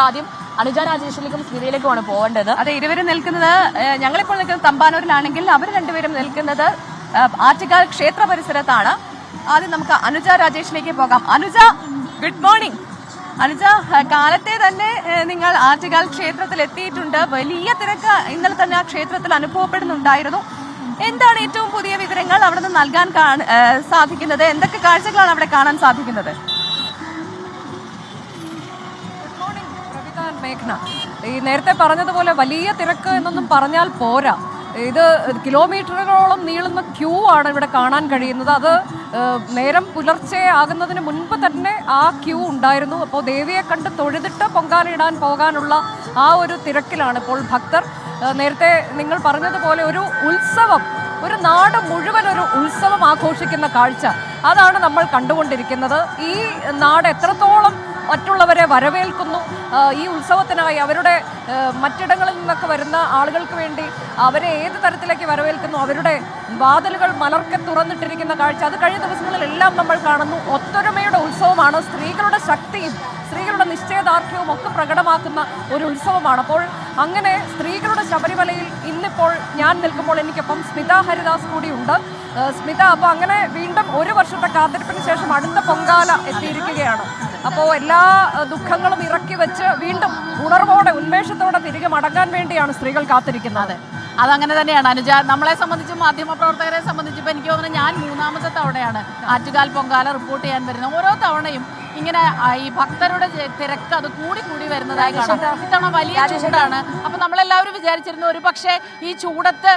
ആദ്യം അനുജ രാജേഷിലേക്കും സ്മിതയിലേക്കുമാണ് പോകേണ്ടത്. അതെ, ഇരുവരും നിൽക്കുന്നത് ഞങ്ങളിപ്പോൾ നിൽക്കുന്നത് തമ്പാനൂരിലാണെങ്കിൽ അവർ രണ്ടുപേരും നിൽക്കുന്നത് ആറ്റുകാൽ ക്ഷേത്ര പരിസരത്താണ്. ആദ്യം നമുക്ക് അനുജ രാജേഷിലേക്ക് പോകാം. Anuja, good morning. അനുജ, കാലത്തെ തന്നെ നിങ്ങൾ ആറ്റുകാൽ ക്ഷേത്രത്തിൽ എത്തിയിട്ടുണ്ട്. വലിയ തിരക്ക് ഇന്നലെ തന്നെ ആ ക്ഷേത്രത്തിൽ അനുഭവപ്പെടുന്നുണ്ടായിരുന്നു. എന്താണ് ഏറ്റവും പുതിയ വിവരങ്ങൾ അവിടെ നിന്ന് നൽകാൻ സാധിക്കുന്നത്? എന്തൊക്കെ കാഴ്ചകളാണ് അവിടെ കാണാൻ സാധിക്കുന്നത്? മേഘന, ഈ നേരത്തെ പറഞ്ഞതുപോലെ വലിയ തിരക്ക് എന്നൊന്നും പറഞ്ഞാൽ പോരാ. ഇത് കിലോമീറ്ററുകളോളം നീളുന്ന ക്യൂ ആണ് ഇവിടെ കാണാൻ കഴിയുന്നത്. അത് നേരം പുലർച്ചെ ആകുന്നതിന് മുൻപ് തന്നെ ആ ക്യൂ ഉണ്ടായിരുന്നു. അപ്പോൾ ദേവിയെ കണ്ട് തൊഴുതിട്ട് പൊങ്കാലയിടാൻ പോകാനുള്ള ആ ഒരു തിരക്കിലാണ് ഇപ്പോൾ ഭക്തർ. നേരത്തെ നിങ്ങൾ പറഞ്ഞതുപോലെ ഒരു ഉത്സവം, ഒരു നാട് മുഴുവൻ ഒരു ഉത്സവം ആഘോഷിക്കുന്ന കാഴ്ച, അതാണ് നമ്മൾ കണ്ടുകൊണ്ടിരിക്കുന്നത്. ഈ നാട് എത്രത്തോളം മറ്റുള്ളവരെ വരവേൽക്കുന്നു, ഈ ഉത്സവത്തിനായി അവരുടെ മറ്റിടങ്ങളിൽ നിന്നൊക്കെ വരുന്ന ആളുകൾക്ക് വേണ്ടി അവരെ ഏത് തരത്തിലേക്ക് വരവേൽക്കുന്നു, അവരുടെ വാതിലുകൾ മലർക്കെ തുറന്നിട്ടിരിക്കുന്ന കാഴ്ച, അത് കഴിഞ്ഞ ദിവസങ്ങളിലെല്ലാം നമ്മൾ കാണുന്നു. ഒത്തൊരുമയുടെ ഉത്സവമാണ്. സ്ത്രീകളുടെ ശക്തിയും സ്ത്രീകളുടെ നിശ്ചയദാർഢ്യവും ഒക്കെ പ്രകടമാക്കുന്ന ഒരു ഉത്സവമാണ്. അപ്പോൾ അങ്ങനെ സ്ത്രീകളുടെ ശബരിമലയിൽ ഇന്നിപ്പോൾ ഞാൻ നിൽക്കുമ്പോൾ എനിക്കൊപ്പം സ്മിത ഹരിദാസ് കൂടിയുണ്ട്. സ്മിത, അപ്പോൾ അങ്ങനെ വീണ്ടും ഒരു വർഷത്തെ കാത്തിരിപ്പിന് ശേഷം അടുത്ത പൊങ്കാല എത്തിയിരിക്കുകയാണ്. അപ്പോൾ എല്ലാ ദുഃഖങ്ങളും ഇറക്കി വെച്ച് വീണ്ടും ഉണർവോടെ ഉന്മേഷത്തോടെ തിരികെ മടങ്ങാൻ വേണ്ടിയാണ് സ്ത്രീകൾ കാത്തിരിക്കുന്നത്. അതങ്ങനെ തന്നെയാണ് അനുജ. നമ്മളെ സംബന്ധിച്ചും മാധ്യമപ്രവർത്തകരെ സംബന്ധിച്ചിപ്പോൾ എനിക്ക് തോന്നുന്നത് ഞാൻ 3ാമത്തെ തവണയാണ് ആറ്റുകാൽ പൊങ്കാല റിപ്പോർട്ട് ചെയ്യാൻ വരുന്നത്. ഓരോ തവണയും ഇങ്ങനെ ഈ ഭക്തരുടെ തിരക്ക് അത് കൂടി വരുന്നതായി കാണാം. ഇത്തവണ വലിയ ചൂടാണ്. അപ്പം നമ്മളെല്ലാവരും വിചാരിച്ചിരുന്നു ഒരു പക്ഷേ ഈ ചൂടത്ത്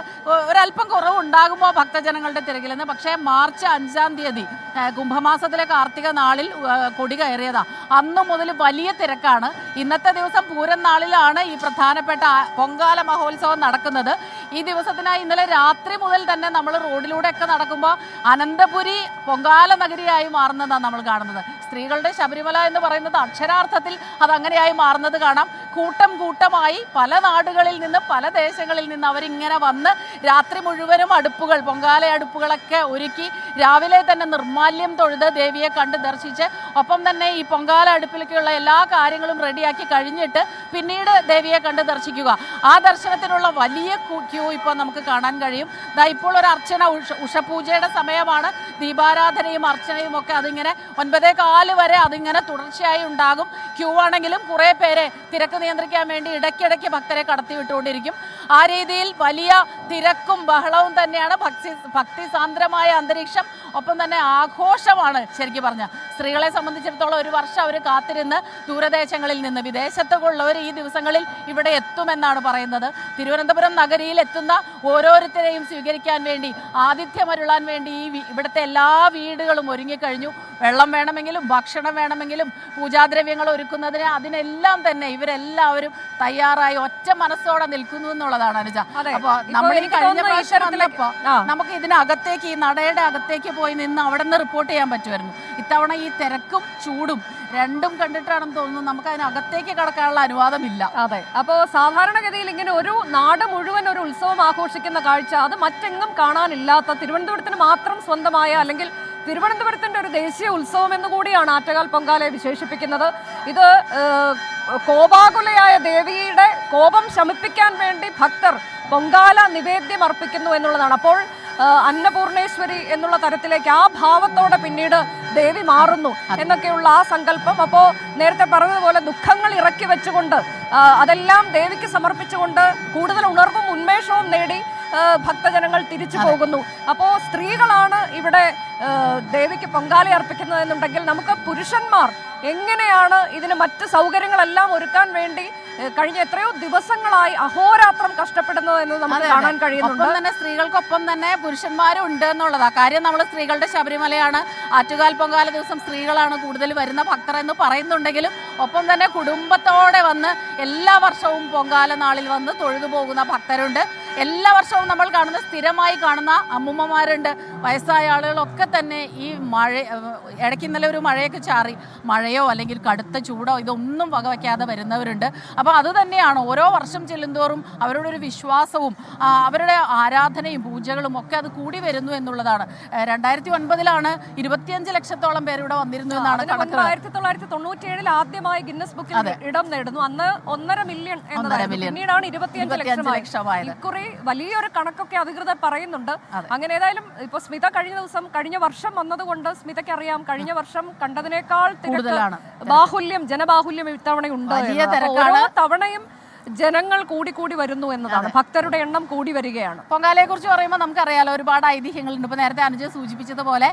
ഒരല്പം കുറവുണ്ടാകുമോ ഭക്തജനങ്ങളുടെ തിരക്കിലെന്ന്. പക്ഷേ മാർച്ച് 5-ാം തീയതി കുംഭമാസത്തിലെ കാർത്തിക നാളിൽ കൊടി കയറിയതാ. അന്നു മുതൽ വലിയ തിരക്കാണ്. ഇന്നത്തെ ദിവസം പൂരം നാളിലാണ് ഈ പ്രധാനപ്പെട്ട പൊങ്കാല മഹോത്സവം നടക്കുന്നത്. ഈ ദിവസത്തിനായി ഇന്നലെ രാത്രി മുതൽ തന്നെ നമ്മൾ റോഡിലൂടെയൊക്കെ നടക്കുമ്പോൾ അനന്തപുരി പൊങ്കാല നഗരിയായി മാറുന്നതാണ് നമ്മൾ കാണുന്നത്. സ്ത്രീകളുടെ ശബരിമല എന്ന് പറയുന്നത് അക്ഷരാർത്ഥത്തിൽ അതങ്ങനെയായി മാറുന്നത് കാണാം. കൂട്ടമായി പല നാടുകളിൽ നിന്ന് പല ദേശങ്ങളിൽ നിന്ന് അവരിങ്ങനെ വന്ന് രാത്രി മുഴുവനും അടുപ്പുകൾ, പൊങ്കാല അടുപ്പുകളൊക്കെ ഒരുക്കി രാവിലെ തന്നെ നിർമാല്യം തൊഴുത് ദേവിയെ കണ്ട് ദർശിച്ച് ഒപ്പം തന്നെ ഈ പൊങ്കാല അടുപ്പിലേക്കുള്ള എല്ലാ കാര്യങ്ങളും റെഡിയാക്കി കഴിഞ്ഞിട്ട് പിന്നീട് ദേവിയെ കണ്ട് ദർശിക്കുക. ആ ദർശനത്തിനുള്ള വലിയ ക്യൂ ഇപ്പോൾ നമുക്ക് കാണാൻ കഴിയും. ഇപ്പോൾ ഒരു അർച്ചന, ഉഷപൂജയുടെ സമയമാണ്. ദീപാരാധനയും അർച്ചനയും ഒക്കെ അതിങ്ങനെ 9:15 വരെ അതിങ്ങനെ തുടർച്ചയായി ഉണ്ടാകും. ക്യൂ ആണെങ്കിലും കുറേ പേരെ തിരക്ക് നിയന്ത്രിക്കാൻ വേണ്ടി ഇടയ്ക്കിടയ്ക്ക് ഭക്തരെ കടത്തി വിട്ടുകൊണ്ടിരിക്കും. ആ രീതിയിൽ വലിയ തിരക്കും ബഹളവും തന്നെയാണ്. ഭക്തിസാന്ദ്രമായ അന്തരീക്ഷം, ഒപ്പം തന്നെ ആഘോഷമാണ്. ശരിക്കും പറഞ്ഞാൽ സ്ത്രീകളെ സംബന്ധിച്ചിടത്തോളം ഒരു വർഷം അവർ കാത്തിരുന്ന് ദൂരദേശങ്ങളിൽ നിന്ന് വിദേശത്തുള്ളവർ ഈ ദിവസങ്ങളിൽ ഇവിടെ എത്തുമെന്നാണ് പറയുന്നത്. തിരുവനന്തപുരം നഗരിയിൽ എത്തുന്ന ഓരോരുത്തരെയും സ്വീകരിക്കാൻ വേണ്ടി, ആതിഥ്യമരുളാൻ വേണ്ടി ഇവിടുത്തെ എല്ലാ വീടുകളും ഒരുങ്ങിക്കഴിഞ്ഞു. വെള്ളം വേണമെങ്കിലും ഭക്ഷണം വേണമെങ്കിലും പൂജാദ്രവ്യങ്ങൾ ഒരുക്കുന്നതിന് അതിനെല്ലാം തന്നെ ഇവരെല്ലാവരും തയ്യാറായി ഒറ്റ മനസ്സോടെ നിൽക്കുന്നു എന്നുള്ളതാണ് അനുജ. അപ്പൊ നമ്മളിനി കഴിഞ്ഞ പ്രാവശ്യം വന്നപ്പോ നമുക്ക് ഇതിനകത്തേക്ക്, ഈ നടയുടെ അകത്തേക്ക് പോയി നിന്ന് അവിടെ നിന്ന് റിപ്പോർട്ട് ചെയ്യാൻ പറ്റുമായിരുന്നു. ഇത്തവണ ഈ തിരക്കും ചൂടും രണ്ടും കണ്ടിട്ടാണെന്ന് തോന്നുന്നു നമുക്ക് അതിനകത്തേക്ക് കടക്കാനുള്ള അനുവാദമില്ല. അതെ, അപ്പോൾ സാധാരണഗതിയിൽ ഇങ്ങനെ ഒരു നാട് മുഴുവൻ ഒരു ഉത്സവം ആഘോഷിക്കുന്ന കാഴ്ച അത് മറ്റെങ്ങും കാണാനില്ലാത്ത, തിരുവനന്തപുരത്തിന് മാത്രം സ്വന്തമായ, അല്ലെങ്കിൽ തിരുവനന്തപുരത്തിന്റെ ഒരു ദേശീയ ഉത്സവം എന്നുകൂടിയാണ് ആറ്റുകാൽ പൊങ്കാലയെ വിശേഷിപ്പിക്കുന്നത്. ഇത് കോപാകുലയായ ദേവിയുടെ കോപം ശമിപ്പിക്കാൻ വേണ്ടി ഭക്തർ പൊങ്കാല നിവേദ്യം അർപ്പിക്കുന്നു എന്നുള്ളതാണ്. അപ്പോൾ അന്നപൂർണേശ്വരി എന്നുള്ള തരത്തിലേക്ക് ആ ഭാവത്തോടെ പിന്നീട് ദേവി മാറുന്നു എന്നൊക്കെയുള്ള ആ സങ്കല്പം. അപ്പോൾ നേരത്തെ പറഞ്ഞതുപോലെ ദുഃഖങ്ങൾ ഇറക്കി വെച്ചുകൊണ്ട് അതെല്ലാം ദേവിക്ക് സമർപ്പിച്ചുകൊണ്ട് കൂടുതൽ ഉണർവും ഉന്മേഷവും നേടി ഭക്തജനങ്ങൾ തിരിച്ചു പോകുന്നു. അപ്പോൾ സ്ത്രീകളാണ് ഇവിടെ ദേവിക്ക് പൊങ്കാല അർപ്പിക്കുന്നത് എന്നുണ്ടെങ്കിൽ നമുക്ക് പുരുഷന്മാർ എങ്ങനെയാണ് ഇതിന് മറ്റ് സൗകര്യങ്ങളെല്ലാം ഒരുക്കാൻ വേണ്ടി കഴിഞ്ഞ എത്രയോ ദിവസങ്ങളായി അഹോരാത്രം കഷ്ടപ്പെടുന്നത് എന്ന് നമുക്ക് കാണാൻ കഴിയുന്നുണ്ട്. തന്നെ സ്ത്രീകൾക്കൊപ്പം തന്നെ പുരുഷന്മാരും ഉണ്ട് എന്നുള്ളതാ കാര്യം. നമ്മൾ സ്ത്രീകളുടെ ശബരിമലയാണ്, ആറ്റുകാൽ പൊങ്കാല ദിവസം സ്ത്രീകളാണ് കൂടുതൽ വരുന്ന ഭക്തർ എന്ന് പറയുന്നുണ്ടെങ്കിലും ഒപ്പം തന്നെ കുടുംബത്തോടെ വന്ന് എല്ലാ വർഷവും പൊങ്കാല നാളിൽ വന്ന് തൊഴുതു പോകുന്ന ഭക്തരുണ്ട്. എല്ലാ വർഷവും നമ്മൾ കാണുന്ന, സ്ഥിരമായി കാണുന്ന അമ്മുമ്മമാരുണ്ട്, വയസ്സായ ആളുകളൊക്കെ തന്നെ ഈ ഇടയ്ക്ക് ഇന്നലെ ഒരു മഴയൊക്കെ ചാറി, മഴയോ അല്ലെങ്കിൽ കടുത്ത ചൂടോ ഇതൊന്നും വകവയ്ക്കാതെ വരുന്നവരുണ്ട്. അപ്പോൾ അത് തന്നെയാണ് ഓരോ വർഷം ചെല്ലുന്തോറും അവരുടെ ഒരു വിശ്വാസവും അവരുടെ ആരാധനയും പൂജകളും ഒക്കെ അത് കൂടി വരുന്നു എന്നുള്ളതാണ്. 2009 25 ലക്ഷത്തോളം പേര് ഇവിടെ വന്നിരുന്നു എന്നാണ് കണക്ക്. 1997 ആദ്യമായി ആദ്യമായി ഗിന്നസ് ബുക്കിൽ ഇടം നേടുന്നു. അന്ന് 1.5 മില്യൺ എന്നതായിരുന്നു, പിന്നീടാണ് 25 ലക്ഷമായി. ഇക്കുറി വലിയൊരു കണക്കൊക്കെ അധികൃതർ പറയുന്നുണ്ട്. അങ്ങനെ ഏതായാലും ഇപ്പൊ സ്മിത കഴിഞ്ഞ വർഷം വന്നതുകൊണ്ട് സ്മിതയ്ക്ക് അറിയാം കഴിഞ്ഞ വർഷം കണ്ടതിനേക്കാൾ ബാഹുല്യം, ജനബാഹുല്യം ഇത്തവണയുണ്ട്. ഓരോ തവണയും ജനങ്ങൾ കൂടി വരുന്നു എന്നതാണ്, ഭക്തരുടെ എണ്ണം കൂടി വരികയാണ്. പൊങ്കാലയെ കുറിച്ച് പറയുമ്പോൾ നമുക്കറിയാലോ ഒരുപാട് ഐതിഹ്യങ്ങളുണ്ട്. ഇപ്പൊ നേരത്തെ അനുജ സൂചിപ്പിച്ചതുപോലെ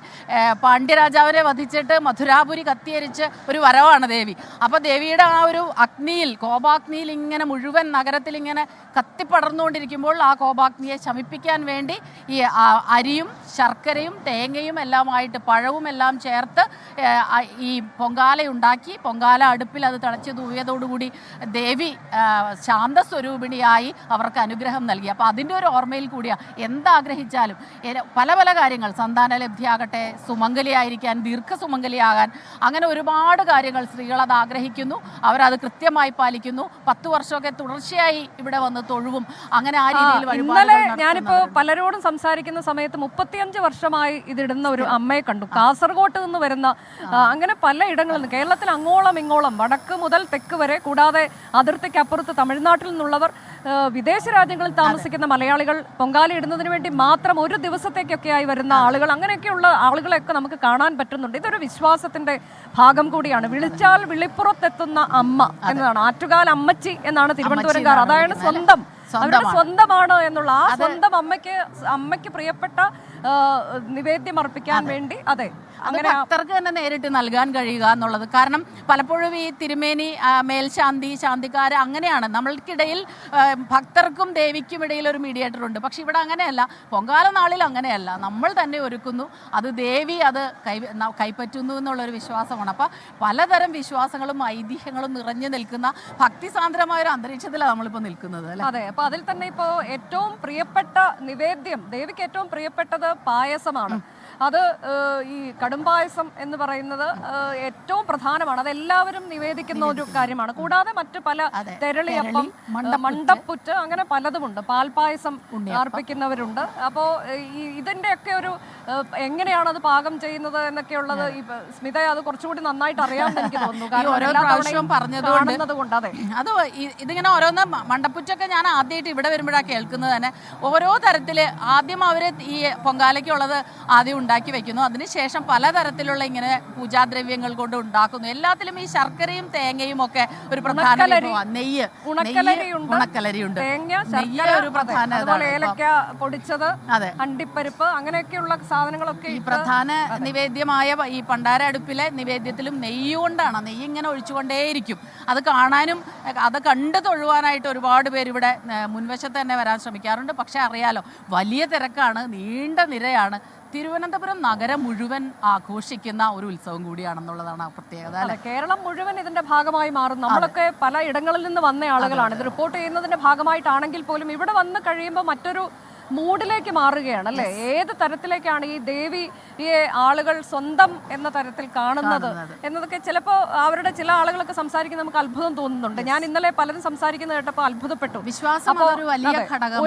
പാണ്ഡ്യരാജാവിനെ വധിച്ചിട്ട് മധുരാപുരി കത്തിയരിച്ച് ഒരു വരവാണ് ദേവി. അപ്പൊ ദേവിയുടെ ആ ഒരു അഗ്നിയിൽ, കോപാഗ്നിയിൽ ഇങ്ങനെ മുഴുവൻ നഗരത്തിൽ ഇങ്ങനെ കത്തിപ്പടർന്നുകൊണ്ടിരിക്കുമ്പോൾ ആ കോപാഗ്നിയെ ശമിപ്പിക്കാൻ വേണ്ടി ഈ അരിയും ശർക്കരയും തേങ്ങയും എല്ലാമായിട്ട് പഴവും എല്ലാം ചേർത്ത് ഈ പൊങ്കാലയുണ്ടാക്കി പൊങ്കാല അടുപ്പിൽ അത് തിളച്ച് തൂവിയതോടുകൂടി ദേവി ശാന്തസ്വരൂപിണിയായി അവർക്ക് അനുഗ്രഹം നൽകി. അപ്പോൾ അതിൻ്റെ ഒരു ഓർമ്മയിൽ കൂടിയാണ് എന്താഗ്രഹിച്ചാലും പല പല കാര്യങ്ങൾ, സന്താനലബ്ധിയാകട്ടെ, സുമംഗലിയായിരിക്കാൻ, ദീർഘസുമംഗലിയാകാൻ, അങ്ങനെ ഒരുപാട് കാര്യങ്ങൾ സ്ത്രീകൾ അത് ആഗ്രഹിക്കുന്നു. അവരത് കൃത്യമായി പാലിക്കുന്നു. 10 വർഷമൊക്കെ തുടർച്ചയായി ഇവിടെ വന്ന് തൊഴുവും. അങ്ങനെ ആ രീതിയിൽ ഇന്നലെ ഞാനിപ്പോൾ പലരോടും സംസാരിക്കുന്ന സമയത്ത് 35 വർഷമായി ഇതിടുന്ന ഒരു അമ്മയെ കണ്ടു. കാസർഗോട്ട് നിന്ന് വരുന്ന, അങ്ങനെ പല ഇടങ്ങളിൽ നിന്ന്, കേരളത്തിൽ അങ്ങോളം ഇങ്ങോളം, വടക്ക് മുതൽ തെക്ക് വരെ, കൂടാതെ അതിർത്തിക്കപ്പുറത്ത് തമിഴ്നാട്ടിൽ നിന്നുള്ളവർ, വിദേശ രാജ്യങ്ങളിൽ താമസിക്കുന്ന മലയാളികൾ, പൊങ്കാല ഇടുന്നതിന് വേണ്ടി മാത്രം ഒരു ദിവസത്തേക്കൊക്കെയായി വരുന്ന ആളുകൾ, അങ്ങനെയൊക്കെയുള്ള ആളുകളെയൊക്കെ നമുക്ക് കാണാൻ പറ്റുന്നുണ്ട്. ഇതൊരു വിശ്വാസത്തിന്റെ ഭാഗം കൂടിയാണ്. വിളിച്ചാൽ വിളിപ്പുറത്തെത്തുന്ന അമ്മ എന്നതാണ്. ആറ്റുകാൽ അമ്മച്ചി എന്നാണ് തിരുവനന്തപുരംകാർ, അതായത് സ്വന്തം, അവരുടെ സ്വന്തമാണ് എന്നുള്ള ആ സ്വന്തം അമ്മയ്ക്ക് പ്രിയപ്പെട്ട നിവേദ്യം അർപ്പിക്കാൻ വേണ്ടി അങ്ങനെ ഭക്തർക്ക് തന്നെ നേരിട്ട് നൽകാൻ കഴിയുക എന്നുള്ളത്. കാരണം പലപ്പോഴും ഈ തിരുമേനി, മേൽശാന്തി, ശാന്തിക്കാര് അങ്ങനെയാണ്, നമ്മൾക്കിടയിൽ ഭക്തർക്കും ദേവിക്കും ഇടയിൽ ഒരു മീഡിയേറ്റർ ഉണ്ട്. പക്ഷെ ഇവിടെ അങ്ങനെയല്ല, പൊങ്കാല നാളിൽ അങ്ങനെയല്ല, നമ്മൾ തന്നെ ഒരുക്കുന്നു, അത് ദേവി അത് കൈപ്പറ്റുന്നു എന്നുള്ളൊരു വിശ്വാസമാണ്. അപ്പം പലതരം വിശ്വാസങ്ങളും ഐതിഹ്യങ്ങളും നിറഞ്ഞു നിൽക്കുന്ന ഭക്തിസാന്ദ്രമായ ഒരു അന്തരീക്ഷത്തിലാണ് നമ്മളിപ്പോൾ നിൽക്കുന്നത് അല്ലേ? അതെ. അപ്പോൾ അതിൽ തന്നെ ഇപ്പോൾ ഏറ്റവും പ്രിയപ്പെട്ട നിവേദ്യം, ദേവിക്ക് ഏറ്റവും പ്രിയപ്പെട്ടത് പായസമാണ്. അത് ഈ കടുംപായസം എന്ന് പറയുന്നത് ഏറ്റവും പ്രധാനമാണ്. അതെല്ലാവരും നിവേദിക്കുന്ന ഒരു കാര്യമാണ്. കൂടാതെ മറ്റു പല തെരളിയപ്പം, മണ്ടപ്പുറ്റ്, അങ്ങനെ പലതുമുണ്ട്. പാൽപായസം അർപ്പിക്കുന്നവരുണ്ട്. അപ്പോൾ ഇതിൻ്റെയൊക്കെ ഒരു എങ്ങനെയാണ് അത് പാകം ചെയ്യുന്നത് എന്നൊക്കെയുള്ളത് ഈ സ്മിത അത് കുറച്ചുകൂടി നന്നായിട്ട് അറിയാമെന്ന് എനിക്ക് തോന്നുന്നു. പറഞ്ഞതുകൊണ്ട് അത് ഇതിങ്ങനെ ഓരോന്ന് മണ്ടപ്പുറ്റൊക്കെ ഞാൻ ആദ്യമായിട്ട് ഇവിടെ വരുമ്പോഴാണ് കേൾക്കുന്നത് തന്നെ. ഓരോ തരത്തില് ആദ്യം അവര് ഈ പൊങ്കാലയ്ക്കുള്ളത് ആദ്യം ഉണ്ടാക്കി വെക്കുന്നു, അതിനുശേഷം പലതരത്തിലുള്ള ഇങ്ങനെ പൂജാദ്രവ്യങ്ങൾ കൊണ്ട് ഉണ്ടാക്കുന്നു. എല്ലാത്തിലും ഈ ശർക്കരയും തേങ്ങയും ഒക്കെ ഒരു പ്രധാന, നെയ്യ്, ഉണക്കലരിയുണ്ട്, ഒരു പ്രധാന, ഏലക്ക പൊടിച്ചത്, അണ്ടിപ്പരിപ്പ്, അങ്ങനെയൊക്കെയുള്ള സാധനങ്ങളൊക്കെ ഈ പ്രധാന നിവേദ്യമായ ഈ പണ്ടാര അടുപ്പിലെ നിവേദ്യത്തിലും നെയ്യ് കൊണ്ടാണ്. നെയ്യ് ഇങ്ങനെ ഒഴിച്ചുകൊണ്ടേയിരിക്കും. അത് കാണാനും അത് കണ്ടു തൊഴുവാനായിട്ട് ഒരുപാട് പേര് ഇവിടെ മുൻവശത്ത് തന്നെ വരാൻ ശ്രമിക്കാറുണ്ട്. പക്ഷെ അറിയാലോ, വലിയ തിരക്കാണ്, നീണ്ട നിരയാണ്. തിരുവനന്തപുരം നഗരം മുഴുവൻ ആഘോഷിക്കുന്ന ഒരു ഉത്സവം കൂടിയാണെന്നുള്ളതാണ് പ്രത്യേകത. അല്ലെ, കേരളം മുഴുവൻ ഇതിന്റെ ഭാഗമായി മാറും. നമ്മളൊക്കെ പല ഇടങ്ങളിൽ നിന്ന് വന്ന ആളുകളാണ്. ഇത് റിപ്പോർട്ട് ചെയ്യുന്നതിന്റെ ഭാഗമായിട്ടാണെങ്കിൽ പോലും ഇവിടെ വന്ന് കഴിയുമ്പോൾ മറ്റൊരു മൂഡിലേക്ക് മാറുകയാണ് അല്ലേ? ഏത് തരത്തിലേക്കാണ് ഈ ദേവിയെ ആളുകൾ സ്വന്തം എന്ന തരത്തിൽ കാണുന്നത് എന്നതൊക്കെ ചിലപ്പോൾ അവരുടെ ചില ആളുകളൊക്കെ സംസാരിക്കുന്ന നമുക്ക് അത്ഭുതം തോന്നുന്നുണ്ട്. ഞാൻ ഇന്നലെ പലരും സംസാരിക്കുന്നത് കേട്ടപ്പോൾ അത്ഭുതപ്പെട്ടു. വിശ്വാസം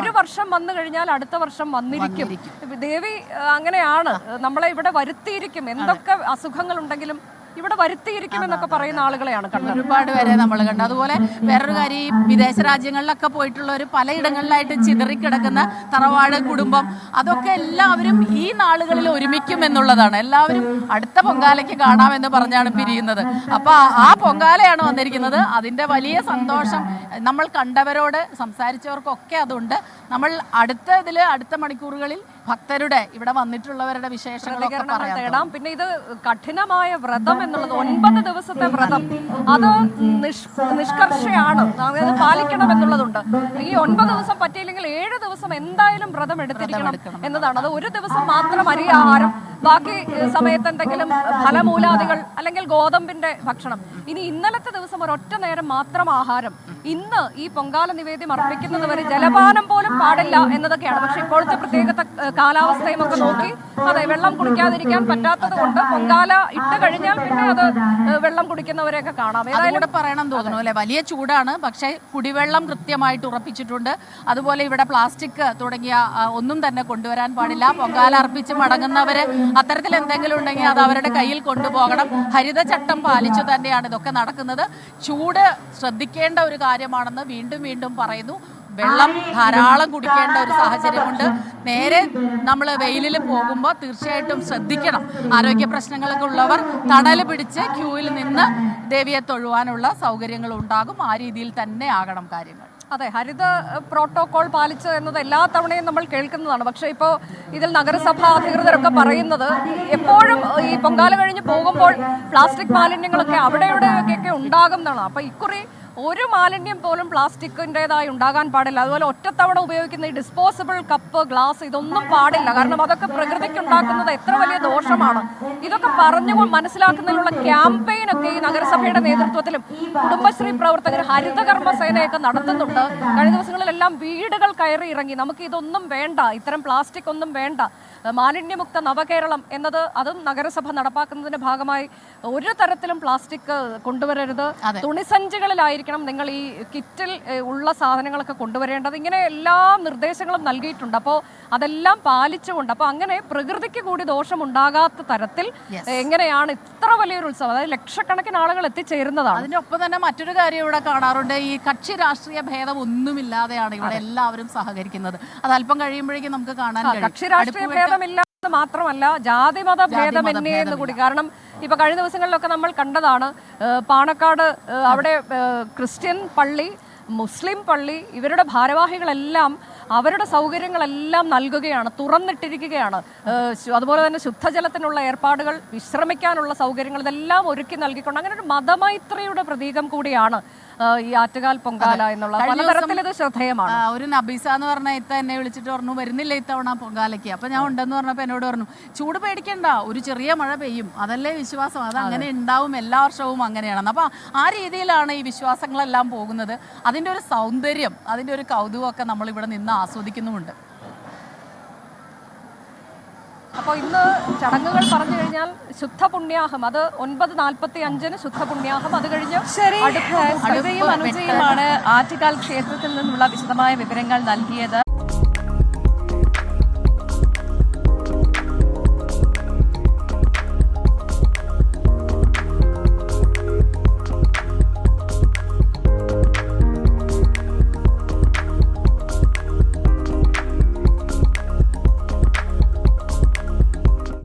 ഒരു വർഷം വന്നു കഴിഞ്ഞാൽ അടുത്ത വർഷം വന്നിരിക്കും. ദേവി അങ്ങനെയാണ്, നമ്മളെ ഇവിടെ വരുത്തിയിരിക്കും. എന്തൊക്കെ അസുഖങ്ങൾ ഉണ്ടെങ്കിലും ഇവിടെ വരുത്തിയിരിക്കും എന്നൊക്കെ പറയുന്ന ആളുകളെയാണ് കണ്ടത്. ഒരുപാട് പേരെ നമ്മൾ കണ്ടു. അതുപോലെ വേറൊരു കാര്യം, ഈ വിദേശ രാജ്യങ്ങളിലൊക്കെ പോയിട്ടുള്ളവർ പലയിടങ്ങളിലായിട്ട് ചിതറിക്കിടക്കുന്ന തറവാട് കുടുംബം, അതൊക്കെ എല്ലാവരും ഈ നാളുകളിൽ ഒരുമിക്കും എന്നുള്ളതാണ്. എല്ലാവരും അടുത്ത പൊങ്കാലയ്ക്ക് കാണാമെന്ന് പറഞ്ഞാണ് പിരിയുന്നത്. അപ്പൊ ആ പൊങ്കാലയാണ് വന്നിരിക്കുന്നത്. അതിന്റെ വലിയ സന്തോഷം നമ്മൾ കണ്ടവരോട് സംസാരിച്ചവർക്കൊക്കെ അതുണ്ട്. നമ്മൾ അടുത്ത മണിക്കൂറുകളിൽ ഭക്തരുടെ, ഇവിടെ വന്നിട്ടുള്ളവരുടെ വിശേഷങ്ങളൊക്കെ തേടാം. പിന്നെ ഇത് കഠിനമായ വ്രതം എന്നുള്ളത്, 9 ദിവസത്തെ വ്രതം, അത് നിഷ്കർഷയാണ്, അതായത് പാലിക്കണം എന്നുള്ളതുണ്ട്. ഈ 9 ദിവസം പറ്റിയില്ലെങ്കിൽ 7 ദിവസം എന്തായാലും വ്രതം എടുത്തിരിക്കണം എന്നതാണ്. അത് ഒരു ദിവസം മാത്രം അരി ആഹാരം, ബാക്കി സമയത്ത് എന്തെങ്കിലും ഫലമൂലാദികൾ അല്ലെങ്കിൽ ഗോതമ്പിന്റെ ഭക്ഷണം. ഇനി ഇന്നലത്തെ ദിവസം ഒരൊറ്റ നേരം മാത്രം ആഹാരം. ഇന്ന് ഈ പൊങ്കാല നിവേദ്യം അർപ്പിക്കുന്നത് വരെ ജലപാനം പോലും പാടില്ല എന്നതൊക്കെയാണ്. പക്ഷെ ഇപ്പോഴത്തെ പ്രത്യേക കാലാവസ്ഥയും ഒക്കെ നോക്കി വെള്ളം കുടിക്കാതിരിക്കാൻ പറ്റാത്തത് കൊണ്ട് പൊങ്കാല ഇട്ട് കഴിഞ്ഞാൽ പിന്നെ അത് വെള്ളം കുടിക്കുന്നവരെയൊക്കെ കാണാം. അതുകൂടെ പറയണം തോന്നുന്നു അല്ലെ, വലിയ ചൂടാണ്, പക്ഷെ കുടിവെള്ളം കൃത്യമായിട്ട് ഉറപ്പിച്ചിട്ടുണ്ട്. അതുപോലെ ഇവിടെ പ്ലാസ്റ്റിക് തുടങ്ങിയ ഒന്നും തന്നെ കൊണ്ടുവരാൻ പാടില്ല. പൊങ്കാല അർപ്പിച്ച് മടങ്ങുന്നവര് അത്തരത്തിൽ എന്തെങ്കിലും ഉണ്ടെങ്കിൽ അത് അവരുടെ കയ്യിൽ കൊണ്ടുപോകണം. ഹരിതചട്ടം പാലിച്ചു തന്നെയാണ് ഇതൊക്കെ നടക്കുന്നത്. ചൂട് ശ്രദ്ധിക്കേണ്ട ഒരു കാര്യമാണെന്ന് വീണ്ടും വീണ്ടും പറയുന്നു. വെള്ളം ധാരാളം കുടിക്കേണ്ട ഒരു സാഹചര്യമുണ്ട്. നേരെ നമ്മൾ വെയിലിൽ പോകുമ്പോൾ തീർച്ചയായിട്ടും ശ്രദ്ധിക്കണം. ആരോഗ്യ പ്രശ്നങ്ങളൊക്കെ ഉള്ളവർ തണൽ പിടിച്ച് ക്യൂവിൽ നിന്ന് ദേവിയെ തൊഴുവാനുള്ള സൗകര്യങ്ങൾ ഉണ്ടാകും. ആ രീതിയിൽ തന്നെ ആകണം കാര്യങ്ങൾ. അതെ, ഹരിത പ്രോട്ടോകോൾ പാലിച്ച് എന്നത് എല്ലാ തവണയും നമ്മൾ കേൾക്കുന്നതാണ്. പക്ഷേ ഇപ്പോൾ ഇതിൽ നഗരസഭാ അധികൃതരൊക്കെ പറയുന്നത് എപ്പോഴും ഈ പൊങ്കാല കഴിഞ്ഞ് പോകുമ്പോൾ പ്ലാസ്റ്റിക് മാലിന്യങ്ങളൊക്കെ അവിടെ ഇവിടെയൊക്കെ ഉണ്ടാകും എന്നാണ്. അപ്പോൾ ഇക്കുറി ഒരു മാലിന്യം പോലും പ്ലാസ്റ്റിക്കിൻ്റെതായി ഉണ്ടാകാൻ പാടില്ല. അതുപോലെ ഒറ്റത്തവണ ഉപയോഗിക്കുന്ന ഈ ഡിസ്പോസിബിൾ കപ്പ്, ഗ്ലാസ് ഇതൊന്നും പാടില്ല. കാരണം അതൊക്കെ പ്രകൃതിക്ക് ഉണ്ടാക്കുന്നത് എത്ര വലിയ ദോഷമാണ്. ഇതൊക്കെ പറഞ്ഞു മനസ്സിലാക്കുന്നതിനുള്ള ക്യാമ്പയിനൊക്കെ ഈ നഗരസഭയുടെ നേതൃത്വത്തിലും കുടുംബശ്രീ പ്രവർത്തകർ, ഹരിതകർമ്മ സേനയൊക്കെ നടത്തുന്നുണ്ട്. കഴിഞ്ഞ ദിവസങ്ങളിലെല്ലാം വീടുകൾ കയറി ഇറങ്ങി നമുക്ക് ഇതൊന്നും വേണ്ട, ഇത്തരം പ്ലാസ്റ്റിക് ഒന്നും വേണ്ട, മാലിന്യമുക്ത നവകേരളം എന്നത് അതും നഗരസഭ നടപ്പാക്കുന്നതിന്റെ ഭാഗമായി ഒരു തരത്തിലും പ്ലാസ്റ്റിക് കൊണ്ടുവരരുത്, തുണിസഞ്ചികളിലായിരിക്കും നിങ്ങൾ ഈ കിറ്റിൽ ഉള്ള സാധനങ്ങളൊക്കെ കൊണ്ടുവരേണ്ടത്. ഇങ്ങനെ എല്ലാ നിർദ്ദേശങ്ങളും നൽകിയിട്ടുണ്ട്. അപ്പോൾ അതെല്ലാം പാലിച്ചുകൊണ്ട്, അപ്പോൾ അങ്ങനെ പ്രകൃതിക്ക് കൂടി ദോഷമുണ്ടാകാത്ത തരത്തിൽ എങ്ങനെയാണ് ഇത്ര വലിയൊരു ഉത്സവം, അതായത് ലക്ഷക്കണക്കിന് ആളുകൾ എത്തിച്ചേരുന്നതാണ്. അതിന്റെ ഒപ്പം തന്നെ മറ്റൊരു കാര്യം ഇവിടെ കാണാറുണ്ട്. ഈ കക്ഷി രാഷ്ട്രീയ ഭേദം ഒന്നുമില്ലാതെയാണ് ഇവിടെ എല്ലാവരും സഹകരിക്കുന്നത്. അത് അല്പം കഴിയുമ്പോഴേക്കും നമുക്ക് കാണാൻ കഴിയും. കക്ഷി രാഷ്ട്രീയ ഭേദമില്ലാതെ മാത്രമല്ല ജാതിമത ഭേദമന്യേ എന്ന് കൂടി. കാരണം ഇപ്പൊ കഴിഞ്ഞ ദിവസങ്ങളിലൊക്കെ നമ്മൾ കണ്ടതാണ് പാണക്കാട് അവിടെ ക്രിസ്ത്യൻ പള്ളി, മുസ്ലിം പള്ളി, ഇവരുടെ ഭാരവാഹികളെല്ലാം അവരുടെ സൗകര്യങ്ങളെല്ലാം നൽകുകയാണ്, തുറന്നിട്ടിരിക്കുകയാണ്. അതുപോലെ തന്നെ ശുദ്ധജലത്തിനുള്ള ഏർപ്പാടുകൾ, വിശ്രമിക്കാനുള്ള സൗകര്യങ്ങൾ ഇതെല്ലാം ഒരുക്കി നൽകിക്കൊണ്ട് അങ്ങനെ ഒരു മതമൈത്രിയുടെ പ്രതീകം കൂടിയാണ് ഈ ആറ്റുകാൽ പൊങ്കാല എന്നുള്ള. പലതരത്തിൽ ഇത് ശ്രദ്ധേയമാണ്. ഒരു നബീസ എന്ന് പറഞ്ഞ ഇത്ത എന്നെ വിളിച്ചിട്ട് പറഞ്ഞു വരുന്നില്ല ഇത്തവണ പൊങ്കാലയ്ക്ക്. അപ്പൊ ഞാൻ ഉണ്ടെന്ന് പറഞ്ഞപ്പോൾ എന്നോട് പറഞ്ഞു ചൂട് പേടിക്കണ്ട, ഒരു ചെറിയ മഴ പെയ്യും, അതല്ലേ വിശ്വാസം, അത് അങ്ങനെ ഉണ്ടാവും, എല്ലാ വർഷവും അങ്ങനെയാണ്. അപ്പൊ ആ രീതിയിലാണ് ഈ വിശ്വാസങ്ങളെല്ലാം പോകുന്നത്. അതിന്റെ ഒരു സൗന്ദര്യം, അതിന്റെ ഒരു കൗതുകമൊക്കെ നമ്മൾ ഇവിടെ നിന്ന് ആസ്വദിക്കുന്നുമുണ്ട്. അപ്പോൾ ഇന്ന് ചടങ്ങുകൾ പറഞ്ഞു കഴിഞ്ഞാൽ ശുദ്ധ പുണ്യാഹം, അത് 9:45 ശുദ്ധ പുണ്യാഹം. അത് കഴിഞ്ഞ് അനുജയുമാണ് ആറ്റുകാൽ ക്ഷേത്രത്തിൽ നിന്നുള്ള വിശദമായ വിവരങ്ങൾ നൽകിയത്.